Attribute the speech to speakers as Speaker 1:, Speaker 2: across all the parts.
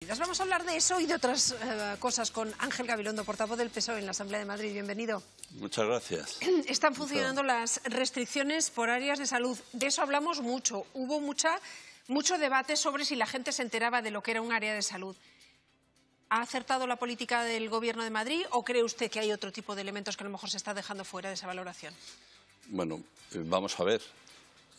Speaker 1: Vamos a hablar de eso y de otras cosas con Ángel Gabilondo, portavoz del PSOE en la Asamblea de Madrid. Bienvenido.
Speaker 2: Muchas gracias.
Speaker 1: Están funcionando las restricciones por áreas de salud. De eso hablamos mucho. Hubo mucho debate sobre si la gente se enteraba de lo que era un área de salud. ¿Ha acertado la política del Gobierno de Madrid o cree usted que hay otro tipo de elementos que a lo mejor se está dejando fuera de esa valoración?
Speaker 2: Bueno, vamos a ver.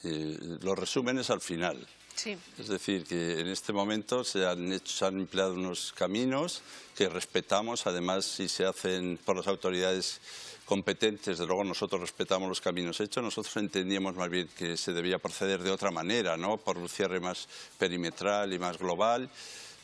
Speaker 2: Los resúmenes al final.
Speaker 1: Sí.
Speaker 2: Es decir, que en este momento se han empleado unos caminos que respetamos, además si se hacen por las autoridades competentes, desde luego nosotros respetamos los caminos hechos, nosotros entendíamos más bien que se debía proceder de otra manera, ¿no? Por un cierre más perimetral y más global.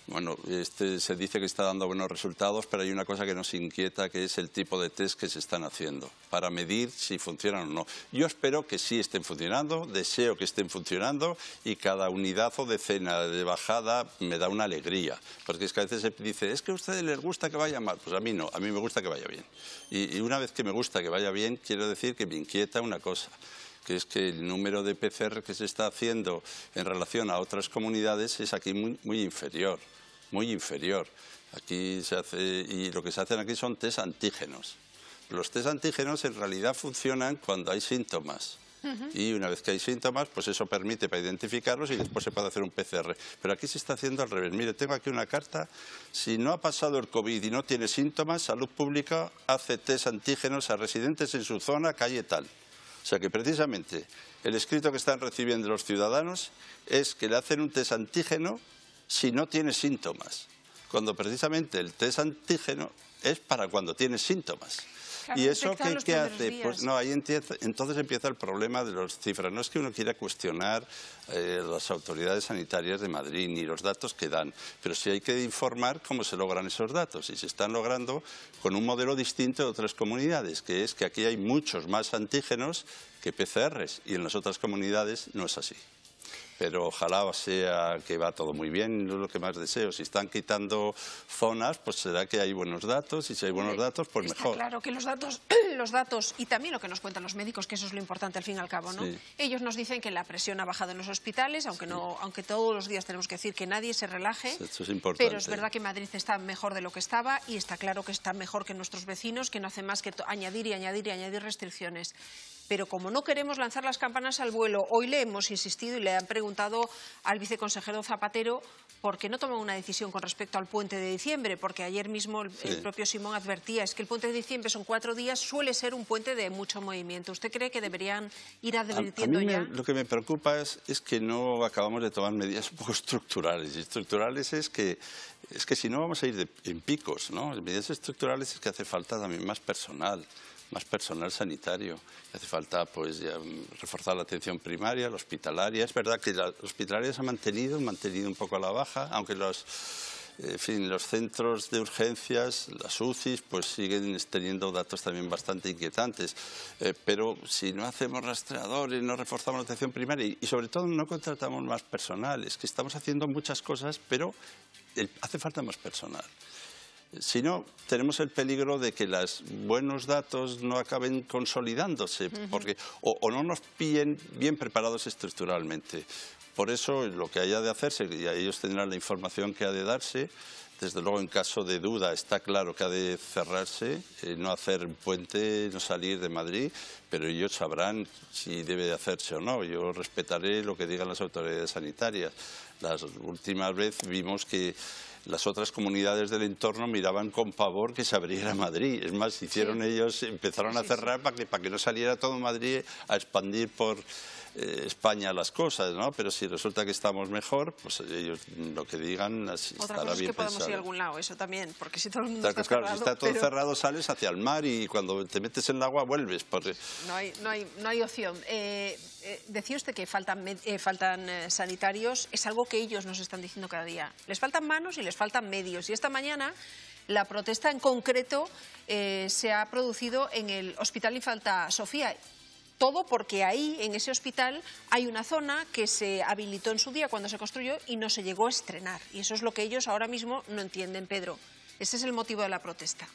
Speaker 2: Bueno, se dice que está dando buenos resultados, pero hay una cosa que nos inquieta, que es el tipo de test que se están haciendo, para medir si funcionan o no. Yo espero que sí estén funcionando, deseo que estén funcionando, y cada unidad o decena de bajada me da una alegría. Porque es que a veces se dice, es que a ustedes les gusta que vaya mal. Pues a mí no, a mí me gusta que vaya bien. Y una vez que me gusta que vaya bien, quiero decir que me inquieta una cosa, que es que el número de PCR que se está haciendo en relación a otras comunidades es aquí muy inferior. Muy inferior. Aquí se hace, y lo que se hacen aquí son test antígenos. Los test antígenos en realidad funcionan cuando hay síntomas. Y una vez que hay síntomas, pues eso permite para identificarlos y después se puede hacer un PCR. Pero aquí se está haciendo al revés. Mire, tengo aquí una carta. Si no ha pasado el COVID y no tiene síntomas, Salud Pública hace test antígenos a residentes en su zona, calle tal. O sea que precisamente el escrito que están recibiendo los ciudadanos es que le hacen un test antígeno si no tiene síntomas, cuando precisamente el test antígeno es para cuando tiene síntomas.
Speaker 1: Claro,
Speaker 2: ¿y eso qué hace?
Speaker 1: Días.
Speaker 2: Pues no, ahí entonces empieza el problema de las cifras. No es que uno quiera cuestionar las autoridades sanitarias de Madrid ni los datos que dan, pero sí hay que informar cómo se logran esos datos, y se están logrando con un modelo distinto de otras comunidades, que es que aquí hay muchos más antígenos que PCRs, y en las otras comunidades no es así. Pero ojalá sea que va todo muy bien, no es lo que más deseo. Si están quitando zonas, pues será que hay buenos datos, y si hay buenos datos, pues
Speaker 1: está
Speaker 2: mejor.
Speaker 1: Claro que los datos y también lo que nos cuentan los médicos, que eso es lo importante al fin y al cabo, ¿no?
Speaker 2: Sí.
Speaker 1: Ellos nos dicen que la presión ha bajado en los hospitales, aunque todos los días tenemos que decir que nadie se relaje.
Speaker 2: Eso es importante.
Speaker 1: Pero es verdad que Madrid está mejor de lo que estaba, y está claro que está mejor que nuestros vecinos, que no hacen más que añadir y añadir y añadir restricciones. Pero como no queremos lanzar las campanas al vuelo, hoy le hemos insistido y le han preguntado al viceconsejero Zapatero por qué no toma una decisión con respecto al puente de diciembre, porque ayer mismo el propio Simón advertía, es que el puente de diciembre son 4 días, suele ser un puente de mucho movimiento. ¿Usted cree que deberían ir advirtiendo ya?
Speaker 2: Lo que me preocupa es que no acabamos de tomar medidas un poco estructurales. Y estructurales es que si no vamos a ir en picos, ¿no? Medidas estructurales es que hace falta también más personal sanitario. Hace falta pues ya reforzar la atención primaria, la hospitalaria. Es verdad que la hospitalaria se ha mantenido un poco a la baja, aunque los centros de urgencias, las UCIs, pues siguen teniendo datos también bastante inquietantes. Pero si no hacemos rastreadores, no reforzamos la atención primaria y sobre todo no contratamos más personal, es que estamos haciendo muchas cosas, pero hace falta más personal. Si no, tenemos el peligro de que los buenos datos no acaben consolidándose, porque o no nos pillen bien preparados estructuralmente. Por eso, lo que haya de hacerse, y ellos tendrán la información que ha de darse, desde luego en caso de duda está claro que ha de cerrarse, no hacer puente, no salir de Madrid, pero ellos sabrán si debe de hacerse o no. Yo respetaré lo que digan las autoridades sanitarias. Las últimas veces vimos que las otras comunidades del entorno miraban con pavor que se abriera Madrid. Es más, empezaron a cerrar para que no saliera todo Madrid a expandir por España las cosas, ¿no? Pero si resulta que estamos mejor, pues ellos lo que digan estará bien pensado.
Speaker 1: Otra cosa es que podamos ir a algún lado, eso también, porque si todo el mundo está
Speaker 2: claro,
Speaker 1: cerrado...
Speaker 2: Si está todo cerrado, sales hacia el mar y cuando te metes en el agua vuelves. Porque...
Speaker 1: No hay opción. Decía usted que faltan sanitarios, es algo que ellos nos están diciendo cada día. Les faltan manos y les faltan medios. Y esta mañana la protesta en concreto se ha producido en el Hospital Infanta Sofía. Todo porque ahí, en ese hospital, hay una zona que se habilitó en su día cuando se construyó y no se llegó a estrenar. Y eso es lo que ellos ahora mismo no entienden, Pedro. Ese es el motivo de la protesta.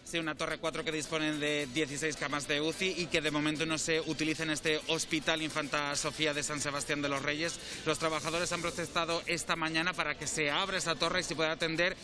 Speaker 3: Sí, una torre 4 que dispone de 16 camas de UCI y que de momento no se utiliza en este Hospital Infanta Sofía de San Sebastián de los Reyes. Los trabajadores han protestado esta mañana para que se abra esa torre y se pueda atender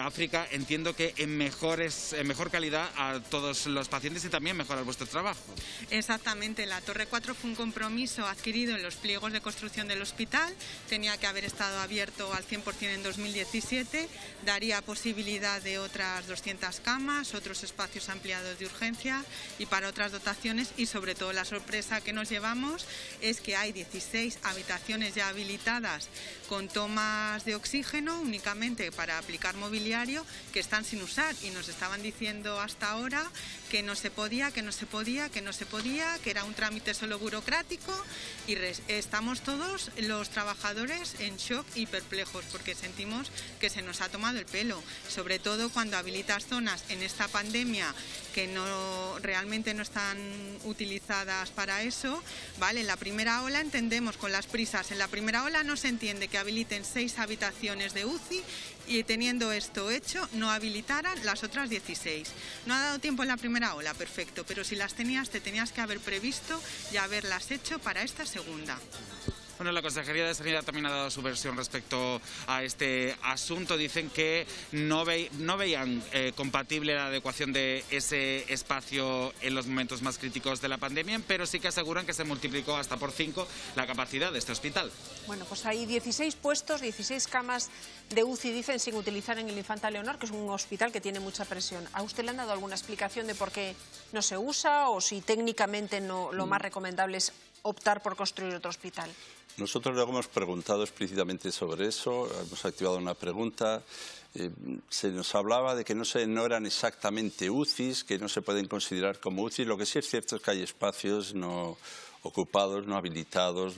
Speaker 3: África, entiendo que en mejor calidad a todos los pacientes y también mejorar vuestro trabajo.
Speaker 4: Exactamente, la torre 4 fue un compromiso adquirido en los pliegos de construcción del hospital, tenía que haber estado abierto al 100% en 2017, daría posibilidad de otras 200 camas, otros espacios ampliados de urgencia y para otras dotaciones, y sobre todo la sorpresa que nos llevamos es que hay 16 habitaciones ya habilitadas con tomas de oxígeno únicamente para aplicar mobiliario que están sin usar, y nos estaban diciendo hasta ahora que no se podía, que era un trámite solo burocrático, y estamos todos los trabajadores en shock y perplejos porque sentimos que se nos ha tomado el pelo, sobre todo cuando habilitas zonas en esta pandemia que realmente no están utilizadas para eso, ¿vale? En la primera ola entendemos con las prisas, en la primera ola no se entiende que habiliten 6 habitaciones de UCI y teniendo esto hecho no habilitaran las otras 16. No ha dado tiempo en la primera ola, perfecto, pero si las tenías te tenías que haber previsto y haberlas hecho para esta segunda.
Speaker 3: Bueno, la Consejería de Sanidad también ha dado su versión respecto a este asunto. Dicen que no veían compatible la adecuación de ese espacio en los momentos más críticos de la pandemia, pero sí que aseguran que se multiplicó hasta por 5 la capacidad de este hospital.
Speaker 1: Bueno, pues hay 16 puestos, 16 camas de UCI, dicen, sin utilizar en el Infanta Leonor, que es un hospital que tiene mucha presión. ¿A usted le han dado alguna explicación de por qué no se usa o si técnicamente no, lo más recomendable es optar por construir otro hospital?
Speaker 2: Nosotros le hemos preguntado explícitamente sobre eso, hemos activado una pregunta. Se nos hablaba de que no eran exactamente UCIs, que no se pueden considerar como UCIs. Lo que sí es cierto es que hay espacios no ocupados, no habilitados,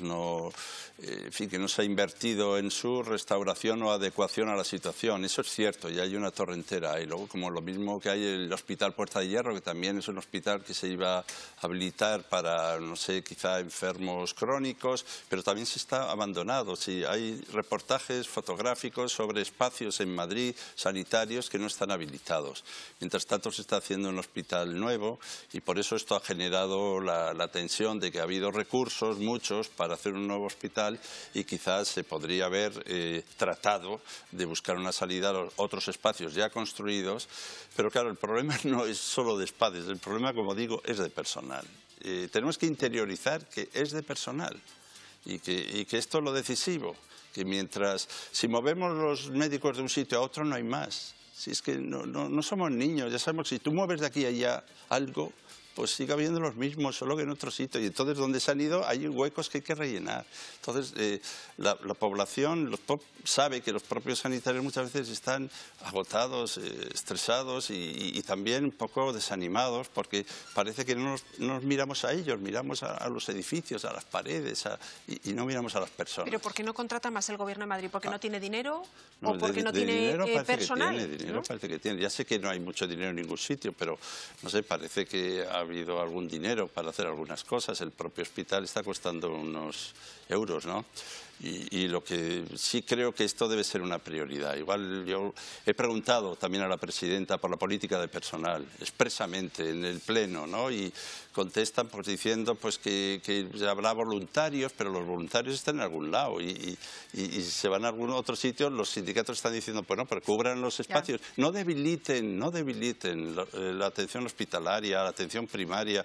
Speaker 2: en fin, que no se ha invertido en su restauración o adecuación a la situación. Eso es cierto, y hay una torre entera. Y luego, como lo mismo que hay el Hospital Puerta de Hierro, que también es un hospital que se iba a habilitar para, no sé, quizá enfermos crónicos, pero también se está abandonado. Sí, hay reportajes fotográficos sobre espacios en Madrid sanitarios que no están habilitados. Mientras tanto, se está haciendo un hospital nuevo y por eso esto ha generado la tensión de que ha habido recursos, muchos, para hacer un nuevo hospital y quizás se podría haber tratado de buscar una salida a los otros espacios ya construidos. Pero claro, el problema no es solo de espacios, el problema, como digo, es de personal. Tenemos que interiorizar que es de personal y que esto es lo decisivo, que si movemos los médicos de un sitio a otro no hay más. Si es que no somos niños, ya sabemos que si tú mueves de aquí a allá algo, pues sigue habiendo los mismos, solo que en otro sitio. Y entonces, donde se han ido, hay huecos que hay que rellenar. Entonces, la población sabe que los propios sanitarios muchas veces están agotados, estresados y también un poco desanimados, porque parece que no nos miramos a ellos, miramos a los edificios, a las paredes, y no miramos a las personas.
Speaker 1: ¿Pero por qué no contrata más el Gobierno de Madrid? ¿Porque no tiene dinero o porque no tiene personal?
Speaker 2: Dinero parece que tiene. Ya sé que no hay mucho dinero en ningún sitio, pero no sé, parece que ha habido algún dinero para hacer algunas cosas. El propio hospital está costando unos euros, ¿no? Y lo que sí creo que esto debe ser una prioridad. Igual yo he preguntado también a la presidenta por la política de personal, expresamente en el Pleno, ¿no? Y contestan pues diciendo pues que habrá voluntarios, pero los voluntarios están en algún lado y se van a algún otro sitio. Los sindicatos están diciendo, pues no, pero cubran los espacios. Ya. No debiliten la atención hospitalaria, la atención primaria,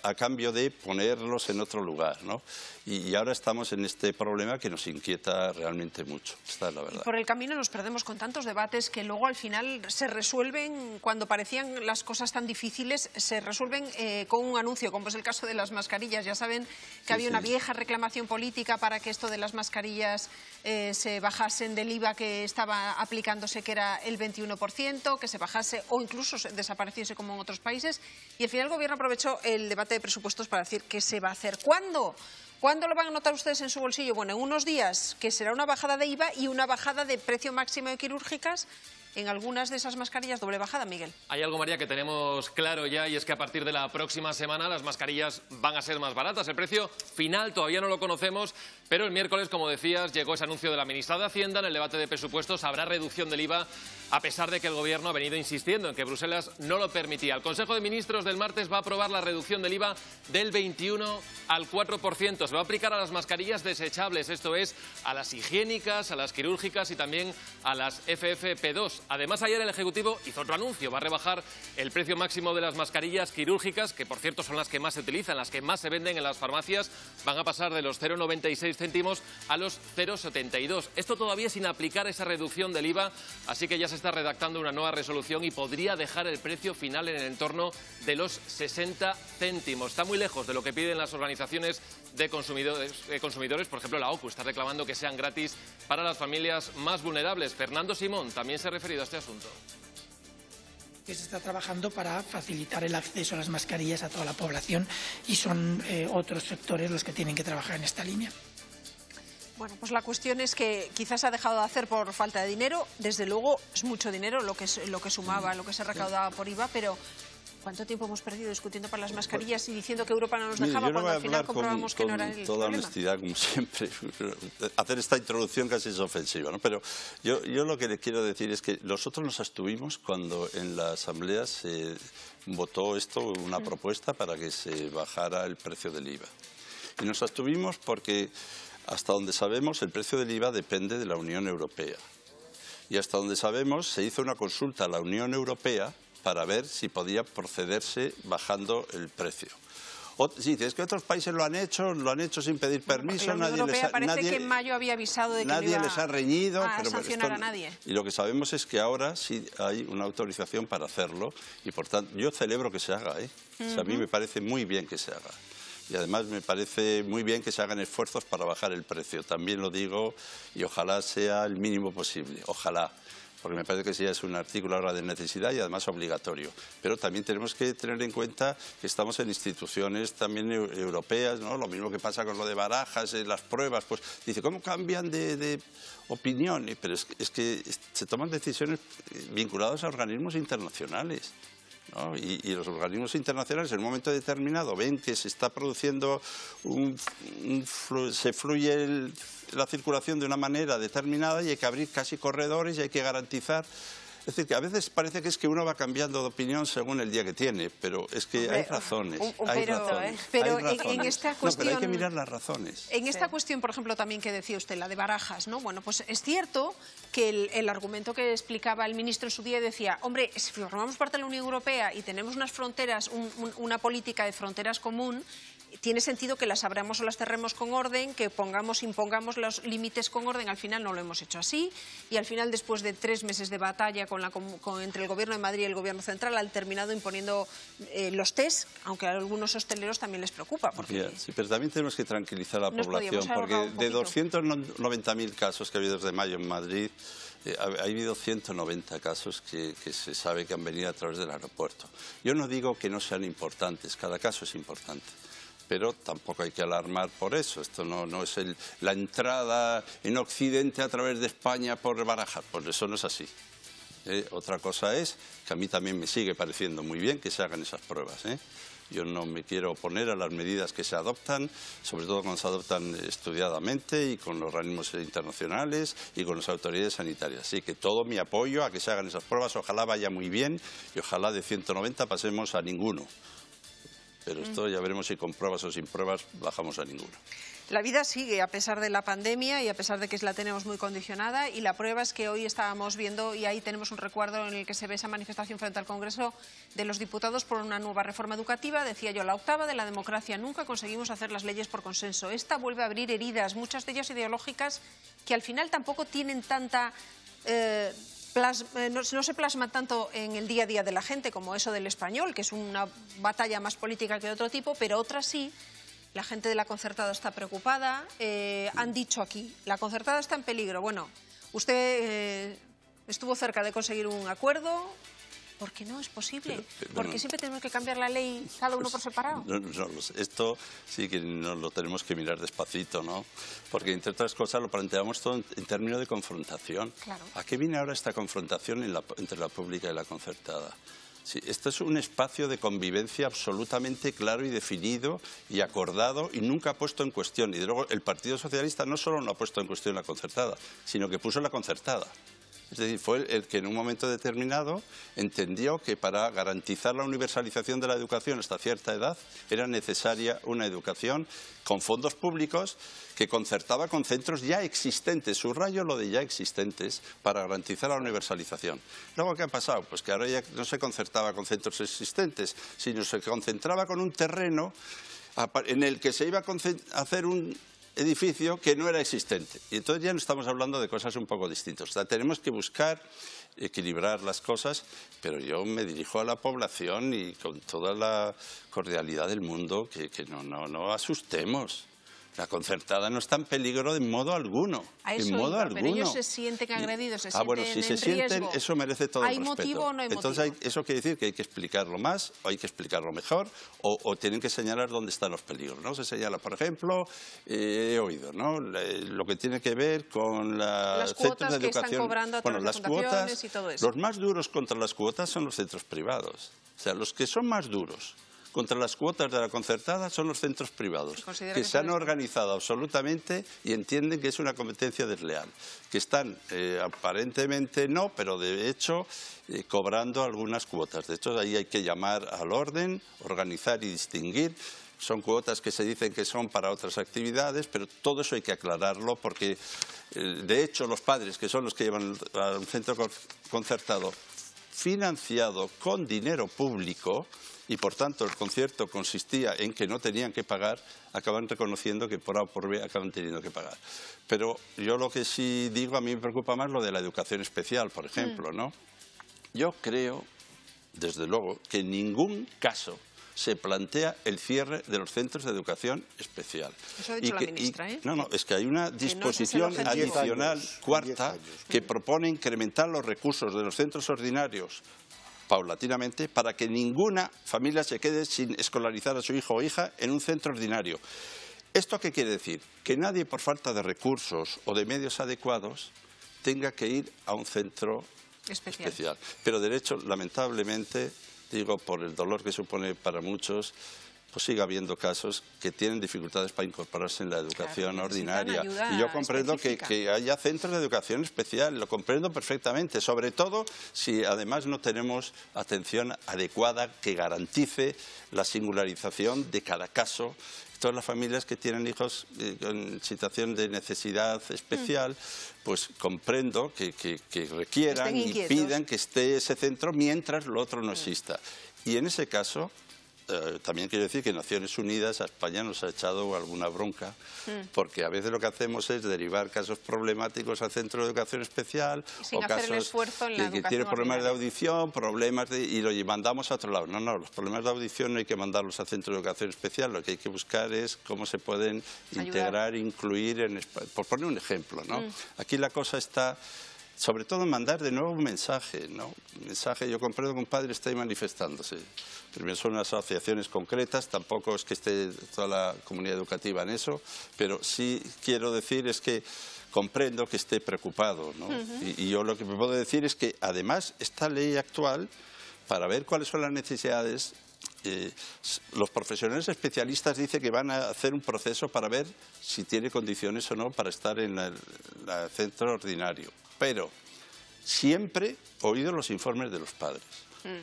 Speaker 2: a cambio de ponerlos en otro lugar, ¿no? Y ahora estamos en este problema que nos inquieta realmente mucho, esta es la verdad.
Speaker 1: Y por el camino nos perdemos con tantos debates que luego al final se resuelven, cuando parecían las cosas tan difíciles, se resuelven con un anuncio, como es el caso de las mascarillas. Ya saben que había una vieja reclamación política para que esto de las mascarillas se bajasen del IVA que estaba aplicándose, que era el 21%, que se bajase o incluso desapareciese como en otros países. Y al final el Gobierno aprovechó el debate de presupuestos para decir qué se va a hacer. ¿Cuándo? ¿Cuándo lo van a notar ustedes en su bolsillo? Bueno, en unos días, que será una bajada de IVA y una bajada de precio máximo de quirúrgicas. En algunas de esas mascarillas, doble bajada, Miguel.
Speaker 5: Hay algo, María, que tenemos claro ya, y es que a partir de la próxima semana las mascarillas van a ser más baratas. El precio final todavía no lo conocemos, Pero el miércoles, como decías, llegó ese anuncio de la ministra de Hacienda. En el debate de presupuestos habrá reducción del IVA, a pesar de que el Gobierno ha venido insistiendo en que Bruselas no lo permitía. El Consejo de Ministros del martes va a aprobar la reducción del IVA del 21 al 4%. Se va a aplicar a las mascarillas desechables, esto es, a las higiénicas, a las quirúrgicas y también a las FFP2. Además, ayer el Ejecutivo hizo otro anuncio. Va a rebajar el precio máximo de las mascarillas quirúrgicas, que por cierto son las que más se utilizan, las que más se venden en las farmacias. Van a pasar de los 0,96 céntimos a los 0,72. Esto todavía sin aplicar esa reducción del IVA, así que ya se está redactando una nueva resolución y podría dejar el precio final en el entorno de los 60 céntimos. Está muy lejos de lo que piden las organizaciones de consumidores. Por ejemplo, la OCU está reclamando que sean gratis para las familias más vulnerables. Fernando Simón también se ha referido a este asunto.
Speaker 6: Que se está trabajando para facilitar el acceso a las mascarillas a toda la población y son otros sectores los que tienen que trabajar en esta línea.
Speaker 1: Bueno, pues la cuestión es que quizás se ha dejado de hacer por falta de dinero. Desde luego es mucho dinero lo que sumaba, lo que se recaudaba por IVA, pero ¿cuánto tiempo hemos perdido discutiendo para las mascarillas y diciendo que Europa no nos dejaba cuando al final comprobamos que no era el problema?
Speaker 2: Con toda honestidad, como siempre, hacer esta introducción casi es ofensiva, ¿no? Pero yo lo que le quiero decir es que nosotros nos abstuvimos cuando en la Asamblea se votó una propuesta para que se bajara el precio del IVA. Y nos abstuvimos porque, hasta donde sabemos, el precio del IVA depende de la Unión Europea. Y hasta donde sabemos, se hizo una consulta a la Unión Europea para ver si podía procederse bajando el precio. Sí, es que otros países lo han hecho sin pedir permiso.
Speaker 1: La Unión Europea parece que en mayo había avisado de que
Speaker 2: nadie
Speaker 1: no iba
Speaker 2: les ha reñido,
Speaker 1: a sancionar a nadie.
Speaker 2: Y lo que sabemos es que ahora sí hay una autorización para hacerlo y, por tanto, yo celebro que se haga. O sea, a mí me parece muy bien que se haga. Y además me parece muy bien que se hagan esfuerzos para bajar el precio. También lo digo y ojalá sea el mínimo posible. Ojalá. Porque me parece que sí es un artículo ahora de necesidad y además obligatorio. Pero también tenemos que tener en cuenta que estamos en instituciones también europeas, ¿no? Lo mismo que pasa con lo de Barajas, las pruebas, pues dice, ¿cómo cambian de opinión? Pero es que se toman decisiones vinculadas a organismos internacionales, ¿no? Y los organismos internacionales en un momento determinado ven que se está produciendo se fluye la circulación de una manera determinada y hay que abrir casi corredores y hay que garantizar. Es decir, que a veces parece que es que uno va cambiando de opinión según el día que tiene, pero es que hay razones.
Speaker 1: Pero en esta cuestión...
Speaker 2: No, pero hay que mirar las razones.
Speaker 1: En esta cuestión, por ejemplo, también que decía usted, la de Barajas, ¿no? Bueno, pues es cierto que el argumento que explicaba el ministro en su día decía, hombre, si formamos parte de la Unión Europea y tenemos unas fronteras, una política de fronteras común, tiene sentido que las abramos o las cerremos con orden, que impongamos los límites con orden. Al final no lo hemos hecho así y al final, después de 3 meses de batalla entre el Gobierno de Madrid y el Gobierno central, han terminado imponiendo los test, aunque a algunos hosteleros también les preocupa. Porque
Speaker 2: sí, pero también tenemos que tranquilizar a la población, porque de 290.000 casos que ha habido desde mayo en Madrid, ha habido 190 casos que se sabe que han venido a través del aeropuerto. Yo no digo que no sean importantes, cada caso es importante. Pero tampoco hay que alarmar por eso. Esto no es la entrada en Occidente a través de España por Barajas. Pues eso no es así. Otra cosa es que a mí también me sigue pareciendo muy bien que se hagan esas pruebas. Yo no me quiero oponer a las medidas que se adoptan, sobre todo cuando se adoptan estudiadamente y con los organismos internacionales y con las autoridades sanitarias. Así que todo mi apoyo a que se hagan esas pruebas. Ojalá vaya muy bien y ojalá de 190 pasemos a ninguno. Pero esto ya veremos si con pruebas o sin pruebas bajamos a ninguno.
Speaker 1: La vida sigue a pesar de la pandemia y a pesar de que la tenemos muy condicionada, y la prueba es que hoy estábamos viendo, y ahí tenemos un recuadro en el que se ve esa manifestación frente al Congreso de los Diputados por una nueva reforma educativa. Decía yo, la octava de la democracia, nunca conseguimos hacer las leyes por consenso. Esta vuelve a abrir heridas, muchas de ellas ideológicas, que al final tampoco tienen tanta... no se plasma tanto en el día a día de la gente como eso del español, que es una batalla más política que de otro tipo, pero otras sí. La gente de la concertada está preocupada. Han dicho aquí, la concertada está en peligro. Bueno, usted estuvo cerca de conseguir un acuerdo. ¿Por qué no es posible? Porque siempre tenemos que cambiar la ley cada uno por separado.
Speaker 2: No, esto sí que nos lo tenemos que mirar despacito, ¿no? Porque, entre otras cosas, lo planteamos todo en términos de confrontación.
Speaker 1: Claro.
Speaker 2: ¿A qué viene ahora esta confrontación entre la pública y la concertada? Sí, esto es un espacio de convivencia absolutamente claro y definido y acordado y nunca puesto en cuestión. Y luego el Partido Socialista no solo no ha puesto en cuestión la concertada, sino que puso la concertada. Es decir, fue el que en un momento determinado entendió que para garantizar la universalización de la educación hasta cierta edad era necesaria una educación con fondos públicos que concertaba con centros ya existentes, subrayo lo de ya existentes, para garantizar la universalización. Luego, ¿qué ha pasado? Pues que ahora ya no se concertaba con centros existentes, sino se concentraba con un terreno en el que se iba a hacer un edificio que no era existente. Y entonces ya no estamos hablando de cosas un poco distintas. O sea, tenemos que buscar equilibrar las cosas, pero yo me dirijo a la población y con toda la cordialidad del mundo que no asustemos. La concertada no está en peligro de modo alguno.
Speaker 1: En modo alguno. Pero ellos se sienten agredidos, se sienten
Speaker 2: bueno, si se sienten, eso merece todo el respeto.
Speaker 1: ¿Hay motivo o no hay motivo?
Speaker 2: Entonces, eso quiere decir que hay que explicarlo más, o hay que explicarlo mejor, o tienen que señalar dónde están los peligros, ¿no? Se señala, por ejemplo, he oído, ¿no? Lo que tiene que ver con
Speaker 1: las cuotas que están cobrando a través de fundaciones y todo eso.
Speaker 2: Los más duros contra las cuotas son los centros privados. O sea, los que son más duros contra las cuotas de la concertada son los centros privados, que se han organizado absolutamente y entienden que es una competencia desleal, que están aparentemente no, pero de hecho cobrando algunas cuotas. De hecho, ahí hay que llamar al orden, organizar y distinguir. Son cuotas que se dicen que son para otras actividades, pero todo eso hay que aclararlo porque, de hecho, los padres, que son los que llevan a un centro concertado financiado con dinero público, y por tanto el concierto consistía en que no tenían que pagar, acaban reconociendo que por A o por B acaban teniendo que pagar. Pero yo lo que sí digo, a mí me preocupa más lo de la educación especial, por ejemplo, ¿no? Yo creo, desde luego, que en ningún caso se plantea el cierre de los centros de educación especial.
Speaker 1: Eso ha dicho la ministra, ¿eh?
Speaker 2: No, es que hay una disposición adicional cuarta que propone incrementar los recursos de los centros ordinarios paulatinamente para que ninguna familia se quede sin escolarizar a su hijo o hija en un centro ordinario. ¿Esto qué quiere decir? Que nadie por falta de recursos o de medios adecuados tenga que ir a un centro especial. Pero de hecho, lamentablemente, digo, por el dolor que supone para muchos, pues sigue habiendo casos que tienen dificultades para incorporarse en la educación ordinaria. Y yo comprendo que haya centros de educación especial, lo comprendo perfectamente, sobre todo si además no tenemos atención adecuada que garantice la singularización de cada caso. Todas las familias que tienen hijos en situación de necesidad especial, pues comprendo que requieran y pidan que esté ese centro mientras lo otro no exista. Y en ese caso, también quiero decir que Naciones Unidas a España nos ha echado alguna bronca, porque a veces lo que hacemos es derivar casos problemáticos al centro de educación especial,
Speaker 1: sin
Speaker 2: o
Speaker 1: hacer
Speaker 2: casos
Speaker 1: el esfuerzo en la
Speaker 2: que tienen problemas de audición, y lo mandamos a otro lado. No, los problemas de audición no hay que mandarlos al centro de educación especial, lo que hay que buscar es cómo se pueden integrar, incluir, por poner un ejemplo, ¿no? Aquí la cosa está sobre todo en mandar de nuevo un mensaje, ¿no? Un mensaje, yo comprendo que un padre está ahí manifestándose. Primero son asociaciones concretas, tampoco es que esté toda la comunidad educativa en eso, pero sí quiero decir es que comprendo que esté preocupado, ¿no? Y yo lo que me puedo decir es que además esta ley actual, para ver cuáles son las necesidades, los profesionales especialistas dicen que van a hacer un proceso para ver si tiene condiciones o no para estar en el centro ordinario. Pero siempre oído los informes de los padres.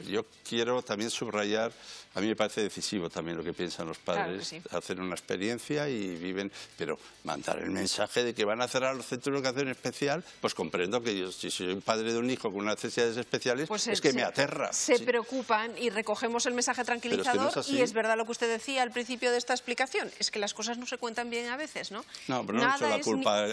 Speaker 2: Yo quiero también subrayar, a mí me parece decisivo también lo que piensan los padres, claro que sí. Hacen una experiencia y viven, pero mandar el mensaje de que van a cerrar los centros de educación especial, pues comprendo que yo, si soy un padre de un hijo con unas necesidades especiales, pues es que me aterra.
Speaker 1: Se preocupan y recogemos el mensaje tranquilizador, es que no es y es verdad lo que usted decía al principio de esta explicación, es que las cosas no se cuentan bien a veces, ¿no?
Speaker 2: No, pero no he hecho la culpa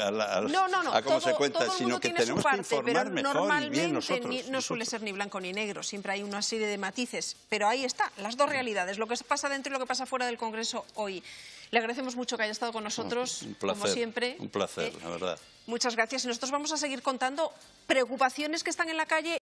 Speaker 2: a cómo se cuenta, sino que tenemos que informar mejor y bien nosotros.
Speaker 1: No suele ser ni blanco ni negro, siempre hay una serie de matices, pero ahí está, las dos realidades, lo que pasa dentro y lo que pasa fuera del Congreso hoy. Le agradecemos mucho que haya estado con nosotros,
Speaker 2: un placer,
Speaker 1: como siempre.
Speaker 2: Un placer, la verdad.
Speaker 1: Muchas gracias y nosotros vamos a seguir contando preocupaciones que están en la calle.